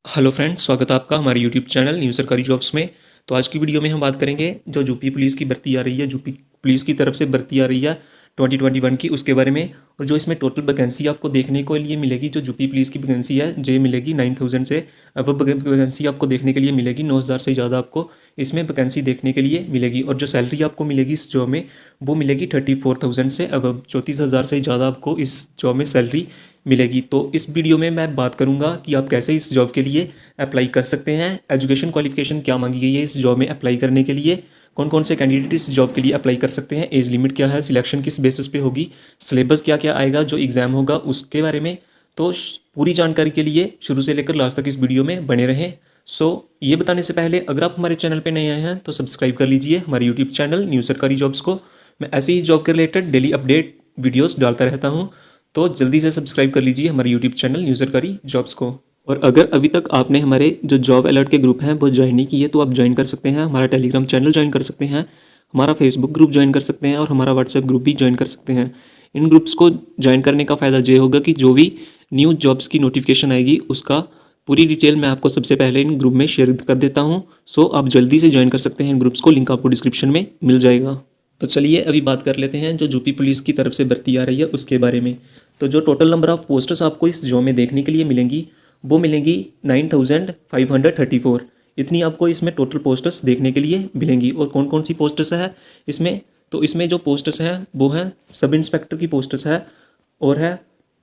Hello friends, स्वागत है आपका हमारे यूट्यूब चैनल न्यू सरकारी जॉब्स में। तो आज की वीडियो में हम बात करेंगे जो यूपी पुलिस की भर्ती आ रही है, यूपी पुलिस की तरफ से भर्ती आ रही है 2021 की, उसके बारे में। और जो इसमें टोटल वैकेंसी आपको देखने को लिए मिलेगी, जो यूपी पुलिस की वैकेंसी है जो मिलेगी 9000 से अब वैकेंसी आपको देखने के लिए मिलेगी। 9000 से ज़्यादा आपको इसमें वैकेंसी देखने के लिए मिलेगी। और जो सैलरी आपको मिलेगी इस जॉब में वो मिलेगी 34,000 से अब 34,000 से ज़्यादा आपको इस जॉब में सैलरी मिलेगी। तो इस वीडियो में मैं बात करूंगा कि आप कैसे इस जॉब के लिए अप्लाई कर सकते हैं, एजुकेशन क्वालिफिकेशन क्या मांगी गई है इस जॉब में अप्लाई करने के लिए, कौन कौन से कैंडिडेट इस जॉब के लिए अप्लाई कर सकते हैं, एज लिमिट क्या है, सिलेक्शन किस बेसिस पे होगी, सिलेबस क्या क्या आएगा, जो एग्ज़ाम होगा उसके बारे में। तो पूरी जानकारी के लिए शुरू से लेकर लास्ट तक इस वीडियो में बने रहें। ये बताने से पहले अगर आप हमारे चैनल पर नए आए हैं तो सब्सक्राइब कर लीजिए हमारे यूट्यूब चैनल न्यू सरकारी जॉब्स को। मैं ऐसे ही जॉब के रिलेटेड डेली अपडेट वीडियोज़ डालता रहता हूँ, तो जल्दी से सब्सक्राइब कर लीजिए हमारे यूट्यूब चैनल न्यू सरकारी जॉब्स को। और अगर अभी तक आपने हमारे जो जॉब अलर्ट के ग्रुप हैं वो ज्वाइन नहीं किए तो आप ज्वाइन कर सकते हैं, हमारा टेलीग्राम चैनल ज्वाइन कर सकते हैं, हमारा फेसबुक ग्रुप ज्वाइन कर सकते हैं और हमारा व्हाट्सएप ग्रुप भी ज्वाइन कर सकते हैं। इन ग्रुप्स को ज्वाइन करने का फ़ायदा ये होगा कि जो भी न्यू जॉब्स की नोटिफिकेशन आएगी उसका पूरी डिटेल मैं आपको सबसे पहले इन ग्रुप में शेयर कर देता हूँ। आप जल्दी से ज्वाइन कर सकते हैं इन ग्रुप्स को, लिंक आपको डिस्क्रिप्शन में मिल जाएगा। तो चलिए अभी बात कर लेते हैं जो यूपी पुलिस की तरफ से भर्ती आ रही है उसके बारे में। तो जो टोटल नंबर ऑफ पोस्ट्स आपको इस जॉब में देखने के लिए मिलेंगी वो मिलेंगी 9534। इतनी आपको इसमें टोटल पोस्ट्स देखने के लिए मिलेंगी। और कौन कौन सी पोस्ट्स है इसमें, तो इसमें जो पोस्ट्स हैं वो हैं सब इंस्पेक्टर की पोस्ट्स है, और है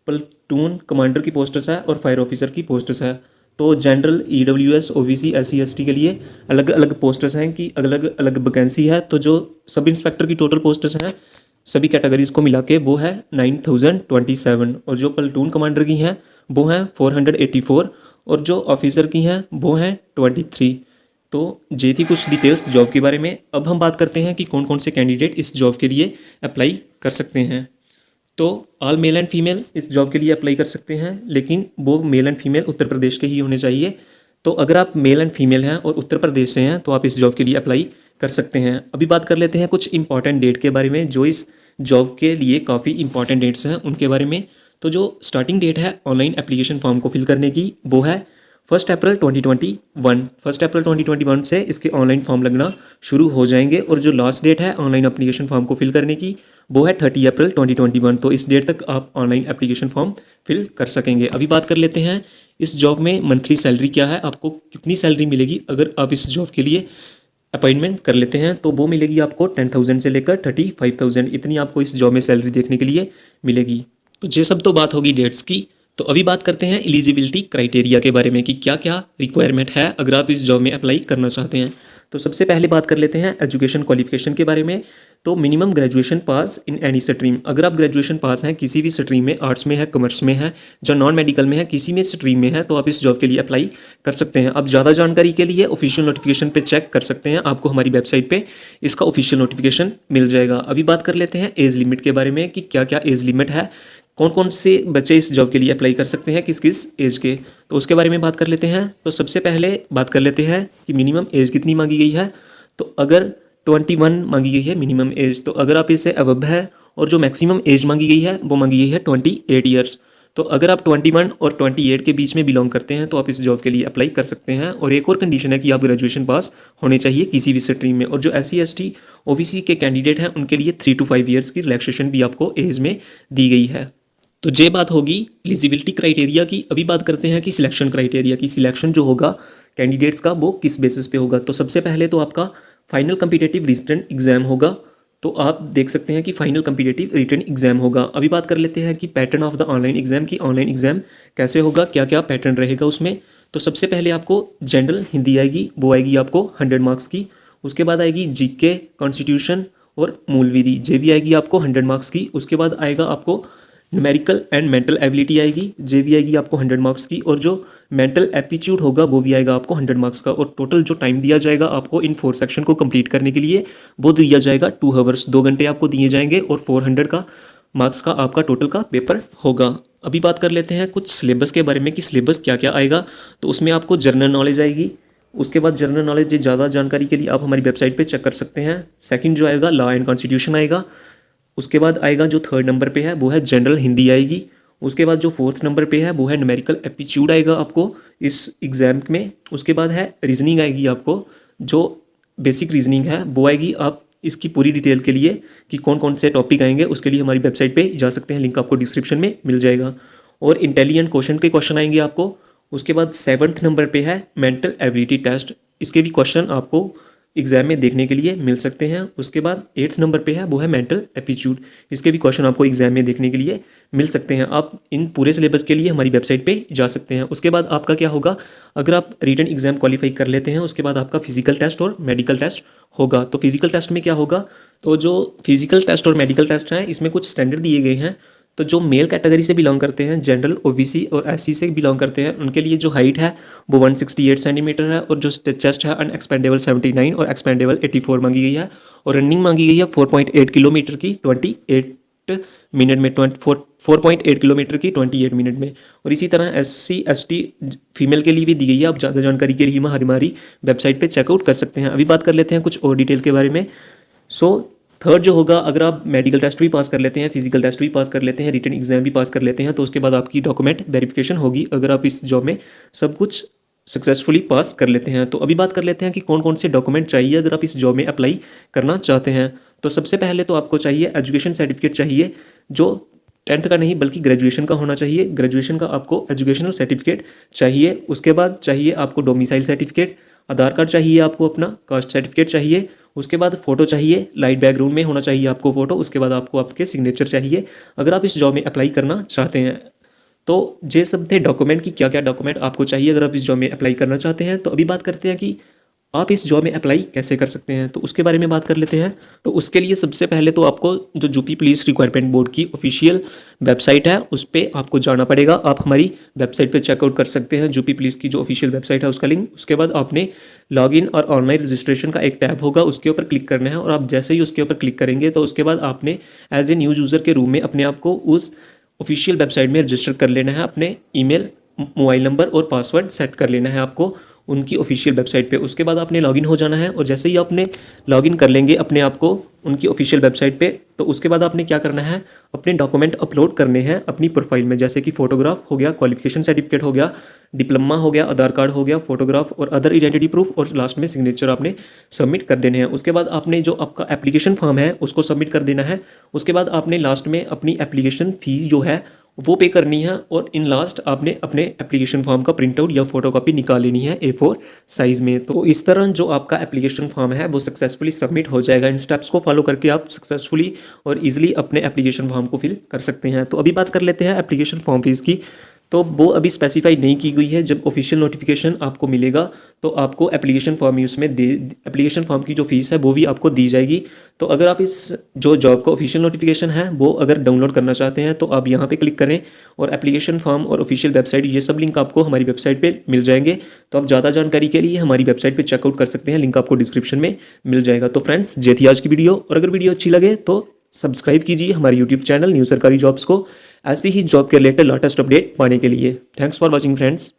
प्लटून कमांडर की पोस्ट्स है, और फायर ऑफिसर की पोस्ट्स है। तो general EWS OBC SC ST के लिए अलग अलग पोस्ट्स हैं कि अलग अलग वैकेंसी है। तो जो सब इंस्पेक्टर की टोटल पोस्ट्स हैं सभी कैटेगरीज को मिला के वो है 9027, और जो प्लटून कमांडर की हैं वो हैं 484, और जो ऑफिसर की हैं वो हैं 23। तो ये थी कुछ डिटेल्स जॉब के बारे में। अब हम बात करते हैं कि कौन कौन से कैंडिडेट इस जॉब के लिए अप्लाई कर सकते हैं। तो ऑल मेल एंड फीमेल इस जॉब के लिए अप्लाई कर सकते हैं, लेकिन वो male and female Uttar Pradesh के ही होने चाहिए। तो अगर आप मेल एंड फीमेल हैं और उत्तर प्रदेश से हैं तो आप इस जॉब के लिए अप्लाई कर सकते हैं। अभी बात कर लेते हैं कुछ इंपॉर्टेंट डेट के बारे में जो इस जॉब के लिए काफ़ी इंपॉर्टेंट डेट्स हैं उनके बारे में। तो जो स्टार्टिंग डेट है ऑनलाइन एप्लीकेशन फॉर्म को फिल करने की वो है 1 अप्रैल 2021। 1 अप्रैल 2021 से इसके ऑनलाइन फॉर्म लगना शुरू हो जाएंगे। और जो लास्ट डेट है ऑनलाइन एप्लीकेशन फॉर्म को फिल करने की वो है 30 अप्रैल 2021। तो इस डेट तक आप ऑनलाइन एप्लीकेशन फॉर्म फिल कर सकेंगे। अभी बात कर लेते हैं इस जॉब में मंथली सैलरी क्या है, आपको कितनी सैलरी मिलेगी अगर आप इस जॉब के लिए अपॉइंटमेंट कर लेते हैं। तो वो मिलेगी आपको 10,000 से लेकर 35,000, इतनी आपको इस जॉब में सैलरी देखने के लिए मिलेगी। तो ये सब तो बात होगी डेट्स की। तो अभी बात करते हैं एलिजिबिलिटी क्राइटेरिया के बारे में कि क्या क्या रिक्वायरमेंट है अगर आप इस जॉब में अप्लाई करना चाहते हैं। तो सबसे पहले बात कर लेते हैं एजुकेशन क्वालिफिकेशन के बारे में। तो minimum graduation pass in any stream, अगर आप ग्रेजुएशन पास हैं किसी भी स्ट्रीम में, आर्ट्स में है, कॉमर्स में है, जो नॉन मेडिकल में है, किसी भी स्ट्रीम में है तो आप इस जॉब के लिए अप्लाई कर सकते हैं। आप ज़्यादा जानकारी के लिए ऑफिशियल नोटिफिकेशन पे चेक कर सकते हैं, आपको हमारी वेबसाइट पे इसका ऑफिशियल नोटिफिकेशन मिल जाएगा। अभी बात कर लेते हैं एज लिमिट के बारे में कि क्या क्या एज लिमिट है, कौन कौन से बच्चे इस जॉब के लिए अप्लाई कर सकते हैं, किस किस एज के। तो उसके बारे में बात कर लेते हैं। तो सबसे पहले बात कर लेते हैं कि मिनिमम एज कितनी मांगी गई है। तो अगर 21 मांगी गई है मिनिमम एज, तो अगर आप इससे अबव है, और जो मैक्सिमम एज मांगी गई है वो मांगी गई है 28 ईयर्स। तो अगर आप 21 और 28 के बीच में बिलोंग करते हैं तो आप इस जॉब के लिए अप्लाई कर सकते हैं। और एक और कंडीशन है कि आप ग्रेजुएशन पास होने चाहिए किसी भी स्ट्रीम में। और जो SC ST OBC के कैंडिडेट हैं उनके लिए 3 to 5 ईयर्स की रिलैक्सेशन भी आपको एज में दी गई है। तो ये बात होगी एलिजिबिलिटी क्राइटेरिया की। अभी बात करते हैं कि सिलेक्शन क्राइटेरिया की। सिलेक्शन जो होगा कैंडिडेट्स का वो किस बेसिस पे होगा। तो सबसे पहले तो आपका फाइनल कम्पिटिटिव रिटन एग्जाम होगा। तो आप देख सकते हैं कि फाइनल कम्पिटिटिव रिटन एग्जाम होगा। अभी बात कर लेते हैं कि pattern of the online exam की, ऑनलाइन एग्जाम कैसे होगा, क्या क्या पैटर्न रहेगा उसमें। तो सबसे पहले आपको जनरल हिंदी आएगी, वो आएगी आपको 100 मार्क्स की। उसके बाद आएगी GK, कॉन्स्टिट्यूशन और मूल विधि, ये भी आएगी आपको 100 मार्क्स की। उसके बाद आएगा आपको न्यूमेरिकल एंड मेंटल एबिलिटी आएगी, जे भी आएगी आपको 100 मार्क्स की। और जो मेंटल एप्टीट्यूड होगा वो भी आएगा आपको 100 मार्क्स का। और टोटल जो टाइम दिया जाएगा आपको इन 4 सेक्शन को कंप्लीट करने के लिए वो दिया जाएगा 2 आवर्स, 2 घंटे आपको दिए जाएंगे। और 400 का मार्क्स का आपका टोटल का पेपर होगा। अभी बात कर लेते हैं कुछ सिलेबस के बारे में कि सिलेबस क्या क्या आएगा। तो उसमें आपको जनरल नॉलेज आएगी। उसके बाद जनरल नॉलेज ज़्यादा जानकारी के लिए आप हमारी वेबसाइट पर चेक कर सकते हैं। सेकेंड जो आएगा लॉ एंड कॉन्स्टिट्यूशन आएगा। उसके बाद आएगा जो 3rd नंबर पे है वो है जनरल हिंदी आएगी। उसके बाद जो 4th नंबर पे है वो है न्यूमेरिकल एप्टीट्यूड आएगा आपको इस एग्ज़ाम में। उसके बाद है रीजनिंग आएगी आपको, जो बेसिक रीजनिंग है वो आएगी। आप इसकी पूरी डिटेल के लिए कि कौन कौन से टॉपिक आएंगे उसके लिए हमारी वेबसाइट पे जा सकते हैं, लिंक आपको डिस्क्रिप्शन में मिल जाएगा। और इंटेलिजेंट क्वेश्चन के क्वेश्चन आएंगे आपको। उसके बाद 7th नंबर पे है मेंटल एबिलिटी टेस्ट, इसके भी क्वेश्चन आपको एग्जाम में देखने के लिए मिल सकते हैं। उसके बाद 8th नंबर पे है वो है मेंटल एप्टीट्यूड, इसके भी क्वेश्चन आपको एग्जाम में देखने के लिए मिल सकते हैं। आप इन पूरे सिलेबस के लिए हमारी वेबसाइट पे जा सकते हैं। उसके बाद आपका क्या होगा, अगर आप रिटन एग्जाम क्वालिफाई कर लेते हैं उसके बाद आपका फिजिकल टेस्ट और मेडिकल टेस्ट होगा। तो फिजिकल टेस्ट में क्या होगा, तो जो फिजिकल टेस्ट और मेडिकल टेस्ट हैं इसमें कुछ स्टैंडर्ड दिए गए हैं। तो जो मेल कैटेगरी से बिलोंग करते हैं, जनरल, ओबीसी और एससी से बिलोंग करते हैं, उनके लिए जो हाइट है वो 168 सेंटीमीटर है और जो चेस्ट है अनएक्सपेंडेबल 79 और एक्सपेंडेबल 84 मांगी गई है। और रनिंग मांगी गई है 4.8 किलोमीटर की 28 मिनट में, 4.8 किलोमीटर की 28 मिनट में। और इसी तरह एससी एसटी फीमेल के लिए भी दी गई है। आप ज़्यादा जानकारी के लिए हमारी वेबसाइट पर चेकआउट कर सकते हैं। अभी बात कर लेते हैं कुछ और डिटेल के बारे में। थर्ड जो होगा, अगर आप मेडिकल टेस्ट भी पास कर लेते हैं, फिजिकल टेस्ट भी पास कर लेते हैं, रिटन एग्जाम भी पास कर लेते हैं, तो उसके बाद आपकी डॉक्यूमेंट वेरिफिकेशन होगी अगर आप इस जॉब में सब कुछ सक्सेसफुली पास कर लेते हैं। तो अभी बात कर लेते हैं कि कौन कौन से डॉक्यूमेंट चाहिए अगर आप इस जॉब में अप्लाई करना चाहते हैं। तो सबसे पहले तो आपको चाहिए एजुकेशन सर्टिफिकेट चाहिए, जो 10th का नहीं बल्कि ग्रेजुएशन का होना चाहिए। ग्रेजुएशन का आपको एजुकेशनल सर्टिफिकेट चाहिए। उसके बाद चाहिए आपको डोमिसाइल सर्टिफिकेट, आधार कार्ड चाहिए आपको, अपना कास्ट सर्टिफिकेट चाहिए। उसके बाद फ़ोटो चाहिए, लाइट बैकग्राउंड में होना चाहिए आपको फ़ोटो। उसके बाद आपको आपके सिग्नेचर चाहिए अगर आप इस जॉब में अप्लाई करना चाहते हैं। तो ये सब थे डॉक्यूमेंट की क्या क्या डॉक्यूमेंट आपको चाहिए अगर आप इस जॉब में अप्लाई करना चाहते हैं। तो अभी बात करते हैं कि आप इस जॉब में अप्लाई कैसे कर सकते हैं, तो उसके बारे में बात कर लेते हैं। तो उसके लिए सबसे पहले तो आपको जो यूपी पुलिस रिक्वायरमेंट बोर्ड की ऑफिशियल वेबसाइट है उस पर आपको जाना पड़ेगा। आप हमारी वेबसाइट पे चेकआउट कर सकते हैं यूपी पुलिस की जो ऑफिशियल वेबसाइट है उसका लिंक। उसके बाद आपने लॉगिन और ऑनलाइन रजिस्ट्रेशन का एक टैब होगा, उसके ऊपर क्लिक करना है। और आप जैसे ही उसके ऊपर क्लिक करेंगे तो उसके बाद आपने एज ए न्यू यूज़र के रूप में अपने आप को उस ऑफिशियल वेबसाइट में रजिस्टर कर लेना है। अपने ईमेल, मोबाइल नंबर और पासवर्ड सेट कर लेना है आपको उनकी ऑफिशियल वेबसाइट पे। उसके बाद आपने लॉगिन हो जाना है और जैसे ही आपने लॉगिन कर लेंगे अपने आप को उनकी ऑफिशियल वेबसाइट पे, तो उसके बाद आपने क्या करना है, अपने डॉक्यूमेंट अपलोड करने हैं अपनी प्रोफाइल में, जैसे कि फ़ोटोग्राफ हो गया, क्वालिफिकेशन सर्टिफिकेट हो गया, डिप्लोमा हो गया, आधार कार्ड हो गया, फोटोग्राफ और अदर आइडेंटिटी प्रूफ, और लास्ट में सिग्नेचर आपने सबमिट कर देने हैं। उसके बाद आपने जो आपका एप्लीकेशन फॉर्म है उसको सबमिट कर देना है। उसके बाद आपने लास्ट में अपनी एप्लीकेशन फ़ीस जो है वो पे करनी है। और इन लास्ट आपने अपने एप्लीकेशन फॉर्म का प्रिंटआउट या फोटोकॉपी निकाल लेनी है A4 साइज़ में। तो इस तरह जो आपका एप्लीकेशन फॉर्म है वो सक्सेसफुली सबमिट हो जाएगा। इन स्टेप्स को फॉलो करके आप सक्सेसफुली और इजीली अपने एप्लीकेशन फॉर्म को फिल कर सकते हैं। तो अभी बात कर लेते हैं एप्लीकेशन फॉर्म फीस की। तो वो अभी स्पेसिफाई नहीं की गई है। जब ऑफिशियल नोटिफिकेशन आपको मिलेगा तो आपको एप्लीकेशन फॉर्म ही उसमें एप्लीकेशन फॉर्म की जो फीस है वो भी आपको दी जाएगी। तो अगर आप इस जो जॉब का ऑफिशियल नोटिफिकेशन है वो अगर डाउनलोड करना चाहते हैं तो आप यहाँ पे क्लिक करें और एप्लीकेशन फॉर्म और ऑफिशियल वेबसाइट, ये सब लिंक आपको हमारी वेबसाइट पे मिल जाएंगे। तो आप ज़्यादा जानकारी के लिए हमारी वेबसाइट पे चेकआउट कर सकते हैं, लिंक आपको डिस्क्रिप्शन में मिल जाएगा। तो फ्रेंड्स, ये थी आज की वीडियो, और अगर वीडियो अच्छी लगे तो सब्सक्राइब कीजिए हमारे यूट्यूब चैनल न्यू सरकारी जॉब्स को, ऐसी ही जॉब के रिलेटेड लेटेस्ट अपडेट पाने के लिए। Thanks for watching friends.